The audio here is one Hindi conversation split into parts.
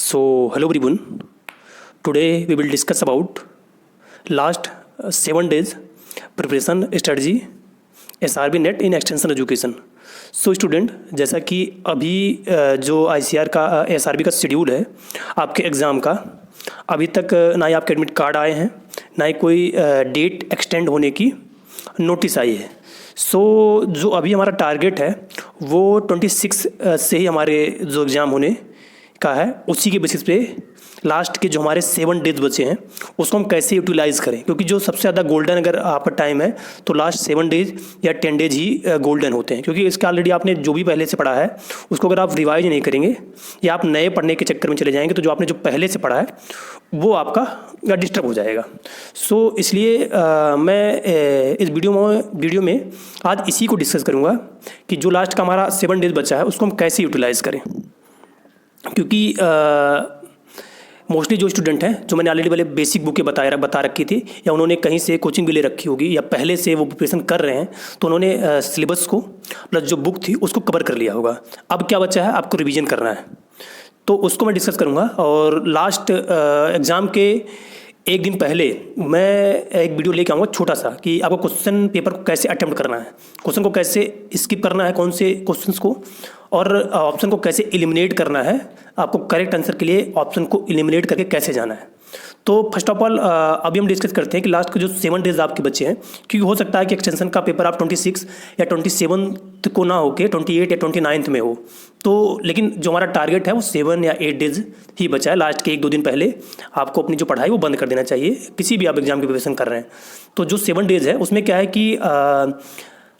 So, hello everyone. Today we will discuss about last 7 days preparation strategy SRB NET in extension education. So student, जैसा कि अभी जो ICAR का SRB का शेड्यूल है आपके एग्ज़ाम का, अभी तक ना ही आपके एडमिट कार्ड आए हैं, ना ही कोई डेट एक्सटेंड होने की नोटिस आई है. सो जो अभी हमारा टारगेट है वो 26 से ही हमारे जो एग्ज़ाम होने का है, उसी के बेसिस पे लास्ट के जो हमारे 7 डेज बचे हैं उसको हम कैसे यूटिलाइज़ करें, क्योंकि जो सबसे ज़्यादा गोल्डन अगर आपका टाइम है तो लास्ट 7 डेज या 10 डेज ही गोल्डन होते हैं, क्योंकि इसका ऑलरेडी आपने जो भी पहले से पढ़ा है उसको अगर आप रिवाइज नहीं करेंगे या आप नए पढ़ने के चक्कर में चले जाएंगे तो जो आपने जो पहले से पढ़ा है वो आपका डिस्टर्ब हो जाएगा. सो इसलिए मैं इस वीडियो में आज इसी को डिस्कस करूँगा कि जो लास्ट का हमारा 7 डेज बचा है उसको हम कैसे यूटिलाइज़ करें. क्योंकि मोस्टली जो स्टूडेंट हैं, जो मैंने ऑलरेडी पहले बेसिक बुकें बता रखी थी या उन्होंने कहीं से कोचिंग भी ले रखी होगी या पहले से वो प्रिपरेशन कर रहे हैं, तो उन्होंने सिलेबस को प्लस जो बुक थी उसको कवर कर लिया होगा. अब क्या बचा है, आपको रिवीजन करना है, तो उसको मैं डिस्कस करूँगा. और लास्ट एग्ज़ाम के एक दिन पहले मैं एक वीडियो लेके आऊँगा छोटा सा कि आपको क्वेश्चन पेपर को कैसे अटेम्प्ट करना है, क्वेश्चन को कैसे स्किप करना है, कौन से क्वेश्चंस को, और ऑप्शन को कैसे एलिमिनेट करना है, आपको करेक्ट आंसर के लिए ऑप्शन को एलिमिनेट करके कैसे जाना है. तो फर्स्ट ऑफ ऑल अभी हम डिस्कस करते हैं कि लास्ट के जो 7 डेज आपके बचे हैं, क्योंकि हो सकता है कि एक्सटेंशन का पेपर आप 26 या 27 को ना हो के 28 या 29 में हो, तो लेकिन जो हमारा टारगेट है वो 7 या 8 डेज ही बचा है. लास्ट के 1-2 दिन पहले आपको अपनी जो पढ़ाई वो बंद कर देना चाहिए, किसी भी आप एग्जाम की प्रिपरेशन कर रहे हैं. तो जो 7 डेज है उसमें क्या है कि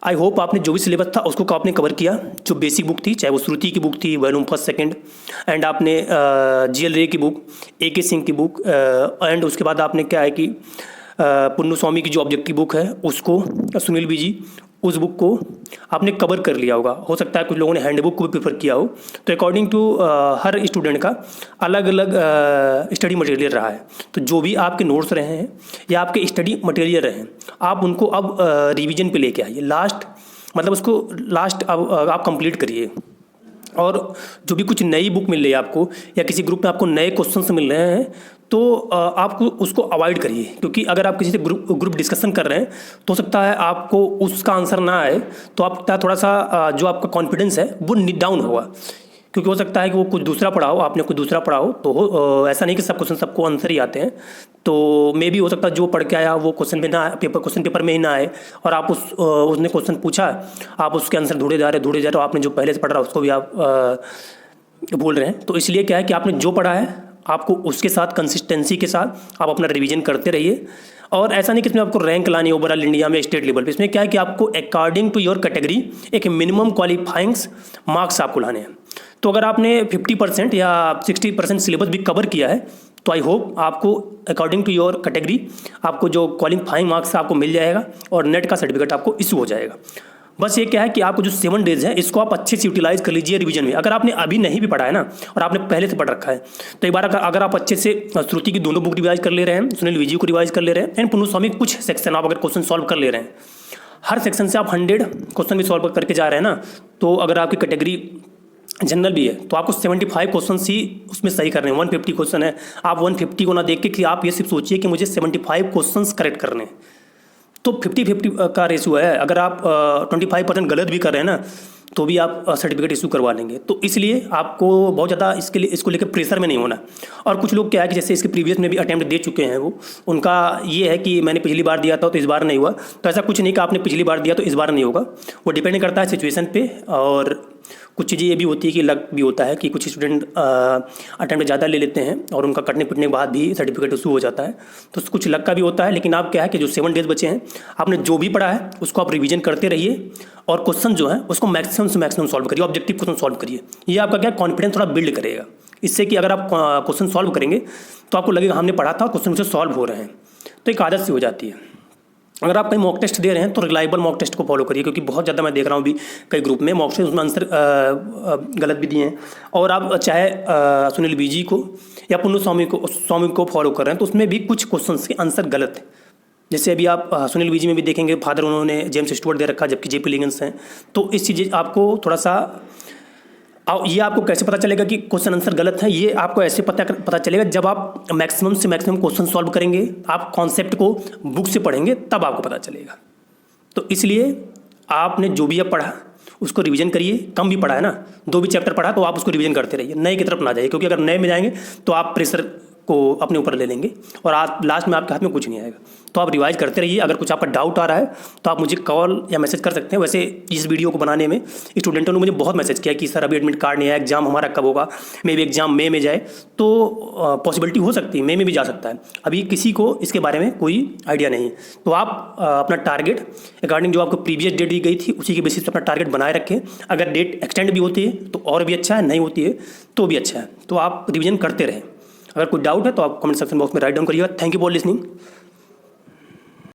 आई होप आपने जो भी सिलेबस था उसको आपने कवर किया. जो बेसिक बुक थी, चाहे वो श्रुति की बुक थी, वॉल्यूम फर्स्ट सेकंड, एंड आपने GL रे की बुक, AK सिंह की बुक, एंड उसके बाद आपने क्या है कि पुन्नू स्वामी की जो ऑब्जेक्टिव बुक है उसको, सुनील बीजी, उस बुक को आपने कवर कर लिया होगा. हो सकता है कुछ लोगों ने हैंड बुक को भी प्रेफर किया हो. तो अकॉर्डिंग टू हर स्टूडेंट का अलग अलग स्टडी मटेरियल रहा है. तो जो भी आपके नोट्स रहे हैं या आपके स्टडी मटेरियल रहे हैं, आप उनको अब रिवीजन पे लेके आइए. लास्ट मतलब उसको लास्ट अब आप कंप्लीट करिए. और जो भी कुछ नई बुक मिल रही है आपको या किसी ग्रुप में आपको नए क्वेश्चंस मिल रहे हैं तो आपको उसको अवॉइड करिए, क्योंकि अगर आप किसी से ग्रुप डिस्कशन कर रहे हैं तो हो सकता है आपको उसका आंसर ना आए तो आपका थोड़ा सा जो आपका कॉन्फिडेंस है वो डाउन होगा, क्योंकि हो सकता है कि वो कुछ दूसरा पढ़ा हो, आपने कुछ दूसरा पढ़ा हो. तो ऐसा नहीं कि सब क्वेश्चन सबको आंसर ही आते हैं. तो मे भी हो सकता है जो पढ़ के आया वो क्वेश्चन पेपर में ही ना आए, और आप उसने क्वेश्चन पूछा, आप उसके आंसर ढूंढे जा रहे हो, आपने जो पहले से पढ़ रहा उसको भी आप बोल रहे हैं. तो इसलिए क्या है कि आपने जो पढ़ा है आपको उसके साथ कंसिस्टेंसी के साथ आप अपना रिवीजन करते रहिए. और ऐसा नहीं कि इसमें आपको रैंक लानी ओवरऑल इंडिया में स्टेट लेवल पे. इसमें क्या है कि आपको अकॉर्डिंग टू योर कैटेगरी एक मिनिमम क्वालिफाइंग्स मार्क्स आपको लाने हैं. तो अगर आपने 50% या 60% सिलेबस भी कवर किया है तो आई होप आपको अकॉर्डिंग टू योर कैटेगरी आपको जो क्वालिफाइंग मार्क्स आपको मिल जाएगा और नेट का सर्टिफिकेट आपको इशू हो जाएगा. बस ये क्या है कि आपको जो 7 डेज है इसको आप अच्छे से यूटिलाइज कर लीजिए रिवीजन में. अगर आपने अभी नहीं भी पढ़ा है ना और आपने पहले से पढ़ रखा है तो एक बार अगर आप अच्छे से श्रुति की दोनों बुक रिवाइज कर ले रहे हैं, सुनील विजी को रिवाइज कर ले रहे हैं, एंड पुन्नू स्वामी कुछ सेक्शन आप अगर क्वेश्चन सॉल्व कर ले रहे हैं, हर सेक्शन से आप 100 क्वेश्चन भी सॉल्व करके जा रहे हैं ना, तो अगर आपकी कैटेगरी जनरल भी है तो आपको 75 क्वेश्चन ही उसमें सही करने हैं. 150 क्वेश्चन है, आप 150 को ना देख के कि आप ये सिर्फ सोचिए कि मुझे 75 क्वेश्चन करेक्ट करने हैं. तो 50-50 का रेशियो है. अगर आप 25% गलत भी कर रहे हैं ना तो भी आप सर्टिफिकेट इशू करवा लेंगे. तो इसलिए आपको बहुत ज़्यादा इसको लेकर प्रेशर में नहीं होना. और कुछ लोग क्या है कि जैसे इसके प्रीवियस में भी अटैम्प्ट दे चुके हैं, वो उनका ये है कि मैंने पिछली बार दिया था तो इस बार नहीं हुआ. तो ऐसा कुछ नहीं कि आपने पिछली बार दिया तो इस बार नहीं होगा. वो डिपेंड करता है सिचुएशन पे. और कुछ चीज़ें ये भी होती है कि लक भी होता है कि कुछ स्टूडेंट अटेम्प्ट ज़्यादा ले लेते हैं और उनका कटने पिटने के बाद भी सर्टिफिकेट इशू हो जाता है. तो कुछ लक का भी होता है. लेकिन आप क्या है कि जो 7 डेज बचे हैं आपने जो भी पढ़ा है उसको आप रिवीजन करते रहिए और क्वेश्चन जो है उसको मैक्सिमम से मैक्सिमम सॉल्व करिए, ऑब्जेक्टिव क्वेश्चन सॉल्व करिए. ये आपका क्या कॉन्फिडेंस थोड़ा बिल्ड करेगा. इससे कि अगर आप क्वेश्चन सॉल्व करेंगे तो आपको लगेगा हमने पढ़ा था, क्वेश्चन मुझे सॉल्व हो रहे हैं. तो एक आदत सी हो जाती है. अगर आप कहीं मॉक टेस्ट दे रहे हैं तो रिलायबल मॉक टेस्ट को फॉलो करिए, क्योंकि बहुत ज़्यादा मैं देख रहा हूँ भी कई ग्रुप में मॉक टेस्ट उसमें आंसर गलत भी दिए हैं. और आप चाहे सुनील बीजी को या पुन्नू स्वामी को फॉलो कर रहे हैं तो उसमें भी कुछ क्वेश्चन के आंसर गलत है. जैसे अभी आप सुनील बीजी में भी देखेंगे फादर उन्होंने जेम्स स्टुअर्ट दे रखा जबकि JP लिगन्स हैं. तो इस चीज़ आपको थोड़ा सा और ये आपको कैसे पता चलेगा कि क्वेश्चन आंसर गलत है? ये आपको ऐसे पता चलेगा जब आप मैक्सिमम से मैक्सिमम क्वेश्चन सॉल्व करेंगे, आप कॉन्सेप्ट को बुक से पढ़ेंगे, तब आपको पता चलेगा। तो इसलिए आपने जो भी अब पढ़ा उसको रिवीजन करिए। कम भी पढ़ा है ना, 2 भी चैप्टर पढ़ा तो आप उसको रिवीजन करते रहिए, नए की तरफ ना जाइए, क्योंकि अगर नए में जाएंगे तो आप प्रेशर को अपने ऊपर ले लेंगे और आप लास्ट में आपके हाथ में कुछ नहीं आएगा। तो आप रिवाइज करते रहिए। अगर कुछ आपका डाउट आ रहा है तो आप मुझे कॉल या मैसेज कर सकते हैं। वैसे इस वीडियो को बनाने में स्टूडेंटों ने मुझे बहुत मैसेज किया कि सर अभी एडमिट कार्ड नहीं आया, एग्जाम हमारा कब होगा, मे भी एग्जाम मई में जाए, तो पॉसिबिलिटी हो सकती है मई में भी जा सकता है। अभी किसी को इसके बारे में कोई आइडिया नहीं है। तो आप अपना टारगेट अकॉर्डिंग जो आपको प्रीवियस डेट दी गई थी उसी के बेसिस पर अपना टारगेट बनाए रखें। अगर डेट एक्सटेंड भी होती है तो और भी अच्छा है, नहीं होती है तो भी अच्छा है। तो आप रिविजन करते रहें। अगर कोई डाउट है तो आप कमेंट सेक्शन बॉक्स में राइट डाउन करिएगा। Thank you for listening.